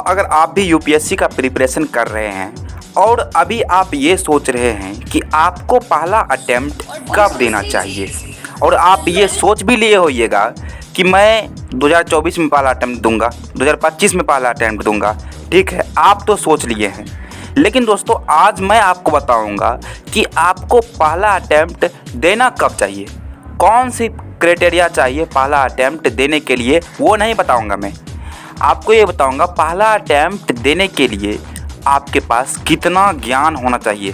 अगर आप भी यूपीएससी का प्रिपरेशन कर रहे हैं और अभी आप ये सोच रहे हैं कि आपको पहला अटेम्प्ट कब देना चाहिए, और आप ये सोच भी लिए होइएगा कि मैं 2024 में पहला अटेम्प्ट दूंगा, 2025 में पहला अटेम्प्ट दूंगा। ठीक है, आप तो सोच लिए हैं, लेकिन दोस्तों आज मैं आपको बताऊंगा कि आपको पहला अटेम्प्ट देना कब चाहिए, कौन सी क्राइटेरिया चाहिए पहला अटेम्प्ट देने के लिए, वो नहीं बताऊंगा। मैं आपको ये बताऊंगा पहला अटेम्प्ट देने के लिए आपके पास कितना ज्ञान होना चाहिए,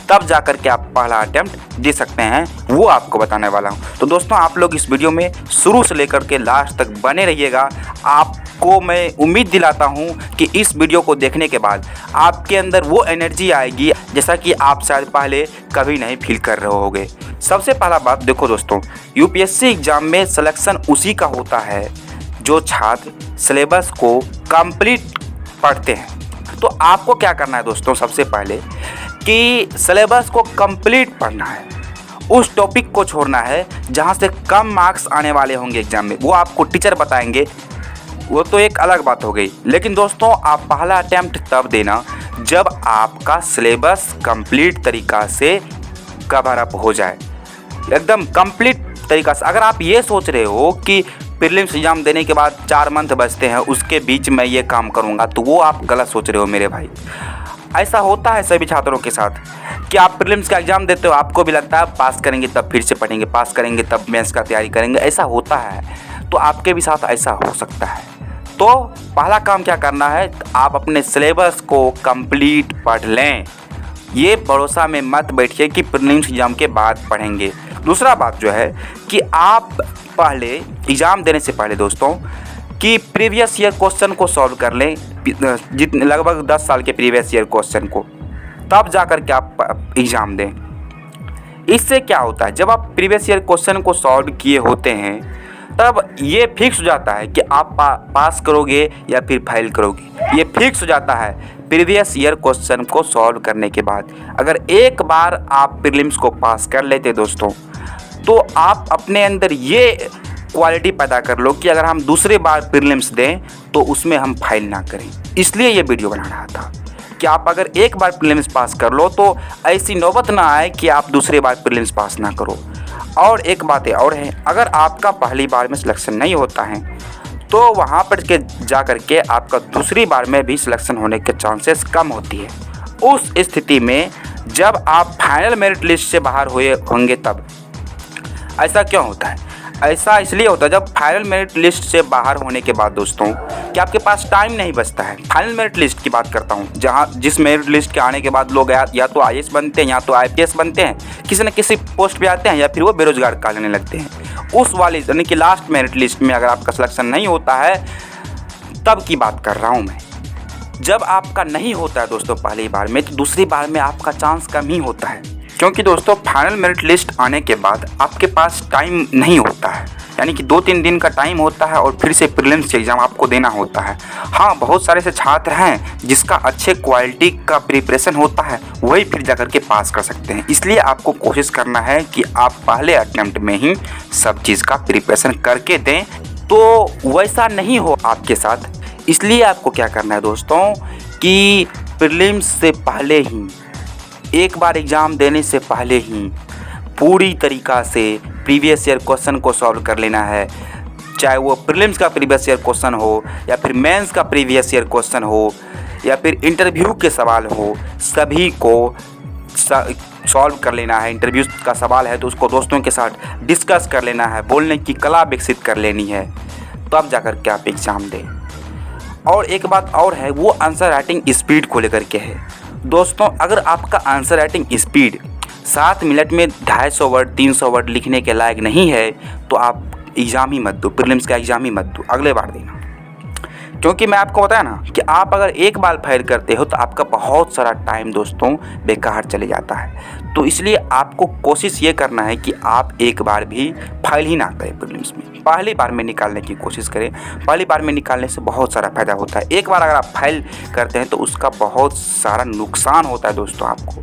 तब जाकर के आप पहला अटेम्प्ट दे सकते हैं, वो आपको बताने वाला हूँ। तो दोस्तों आप लोग इस वीडियो में शुरू से लेकर के लास्ट तक बने रहिएगा। आपको मैं उम्मीद दिलाता हूँ कि इस वीडियो को देखने के बाद आपके अंदर वो एनर्जी आएगी जैसा कि आप शायद पहले कभी नहीं फील कर रहे होगे। सबसे पहला बात देखो दोस्तों, यूपीएससी एग्ज़ाम में सिलेक्शन उसी का होता है जो छात्र सिलेबस को कंप्लीट पढ़ते हैं। तो आपको क्या करना है दोस्तों, सबसे पहले कि सिलेबस को कंप्लीट पढ़ना है, उस टॉपिक को छोड़ना है जहां से कम मार्क्स आने वाले होंगे एग्जाम में, वो आपको टीचर बताएंगे, वो तो एक अलग बात हो गई। लेकिन दोस्तों आप पहला अटेम्प्ट तब देना जब आपका सिलेबस कंप्लीट तरीक़ा से कवर अप हो जाए, एकदम कंप्लीट तरीक़ा से। अगर आप ये सोच रहे हो कि प्रीलिम्स एग्ज़ाम देने के बाद 4 मंथ बचते हैं, उसके बीच में ये काम करूँगा, तो वो आप गलत सोच रहे हो मेरे भाई। ऐसा होता है सभी छात्रों के साथ कि आप प्रीलिम्स का एग्ज़ाम देते हो, आपको भी लगता है पास करेंगे तब फिर से पढ़ेंगे, पास करेंगे तब मेंस का तैयारी करेंगे, ऐसा होता है। तो आपके भी साथ ऐसा हो सकता है। तो पहला काम क्या करना है, आप अपने सिलेबस को कंप्लीट पढ़ लें। ये भरोसा में मत बैठिए कि प्रीलिम्स एग्ज़ाम के बाद पढ़ेंगे। दूसरा बात जो है कि आप पहले एग्ज़ाम देने से पहले दोस्तों कि प्रीवियस ईयर क्वेश्चन को सॉल्व कर लें, जितने लगभग 10 साल के प्रीवियस ईयर क्वेश्चन को, तब जा कर के आप एग्ज़ाम दें। इससे क्या होता है, जब आप प्रीवियस ईयर क्वेश्चन को सॉल्व किए होते हैं तब ये फिक्स हो जाता है कि आप पास करोगे या फिर फेल करोगे। ये फिक्स हो जाता है प्रीवियस ईयर क्वेश्चन को सॉल्व करने के बाद। अगर एक बार आप प्रीलिम्स को पास कर लेते दोस्तों, तो आप अपने अंदर ये क्वालिटी पैदा कर लो कि अगर हम दूसरे बार प्रीलिम्स दें तो उसमें हम फेल ना करें। इसलिए ये वीडियो बना रहा था कि आप अगर एक बार प्रीलिम्स पास कर लो तो ऐसी नौबत ना आए कि आप दूसरे बार प्रीलिम्स पास ना करो। और एक बात और है, अगर आपका पहली बार में सिलेक्शन नहीं होता है तो वहाँ पर के जा कर के आपका दूसरी बार में भी सिलेक्शन होने के चांसेस कम होती है। उस स्थिति में जब आप फाइनल मेरिट लिस्ट से बाहर हुए होंगे तब। ऐसा क्यों होता है? ऐसा इसलिए होता है जब फाइनल मेरिट लिस्ट से बाहर होने के बाद दोस्तों कि आपके पास टाइम नहीं बचता है। फाइनल मेरिट लिस्ट की बात करता हूँ, जिस मेरिट लिस्ट के आने के बाद लोग या तो आईएएस बनते हैं या तो आईपीएस बनते हैं, किसी न किसी पोस्ट पे आते हैं, या फिर वो बेरोजगार का लेने लगते हैं। उस वाली यानी कि लास्ट मेरिट लिस्ट में अगर आपका सिलेक्शन नहीं होता है तब की बात कर रहा हूँ मैं। जब आपका नहीं होता है दोस्तों पहली बार में, तो दूसरी बार में आपका चांस कम ही होता है, क्योंकि दोस्तों फाइनल मेरिट लिस्ट आने के बाद आपके पास टाइम नहीं होता है, यानी कि 2-3 दिन का टाइम होता है और फिर से प्रीलिम्स एग्ज़ाम आपको देना होता है। हाँ, बहुत सारे ऐसे छात्र हैं जिसका अच्छे क्वालिटी का प्रिपरेशन होता है, वही फिर जाकर के पास कर सकते हैं। इसलिए आपको कोशिश करना है कि आप पहले अटेम्प्ट में ही सब चीज़ का प्रिपरेशन करके दें। तो वैसा नहीं हो आपके साथ, इसलिए आपको क्या करना है दोस्तों कि प्रीलिम्स से पहले ही, एक बार एग्ज़ाम देने से पहले ही पूरी तरीक़ा से प्रीवियस ईयर क्वेश्चन को सॉल्व कर लेना है। चाहे वो प्रीलिम्स का प्रीवियस ईयर क्वेश्चन हो या फिर मेंस का प्रीवियस ईयर क्वेश्चन हो या फिर इंटरव्यू के सवाल हो, सभी को सॉल्व कर लेना है। इंटरव्यू का सवाल है तो उसको दोस्तों के साथ डिस्कस कर लेना है, बोलने की कला विकसित कर लेनी है, तब जाकर के आप एग्ज़ाम दें। और एक बात और है, वो आंसर राइटिंग स्पीड को लेकर के है दोस्तों। अगर आपका आंसर राइटिंग स्पीड 7 मिनट में 250 वर्ड 300 वर्ड लिखने के लायक नहीं है तो आप एग्ज़ाम ही मत दो, प्रीलिम्स का एग्ज़ाम ही मत दो, अगले बार देना। क्योंकि मैं आपको बताया ना कि आप अगर एक बार फेल करते हो तो आपका बहुत सारा टाइम दोस्तों बेकार चले जाता है। तो इसलिए आपको कोशिश ये करना है कि आप एक बार भी फेल ही ना करें प्रीलिम्स में, पहली बार में निकालने की कोशिश करें। पहली बार में निकालने से बहुत सारा फ़ायदा होता है। एक बार अगर आप फेल करते हैं तो उसका बहुत सारा नुकसान होता है दोस्तों आपको।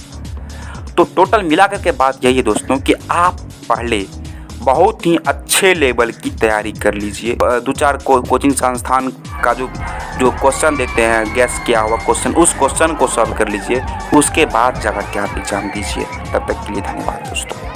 तो टोटल मिलाकर के बात यही है दोस्तों कि आप पहले बहुत ही अच्छे लेवल की तैयारी कर लीजिए। 2-4 कोचिंग संस्थान का जो क्वेश्चन देते हैं, गैस किया हुआ क्वेश्चन, उस क्वेश्चन को सॉल्व कर लीजिए, उसके बाद जाकर के आप एग्ज़ाम दीजिए। तब तक के लिए धन्यवाद दोस्तों।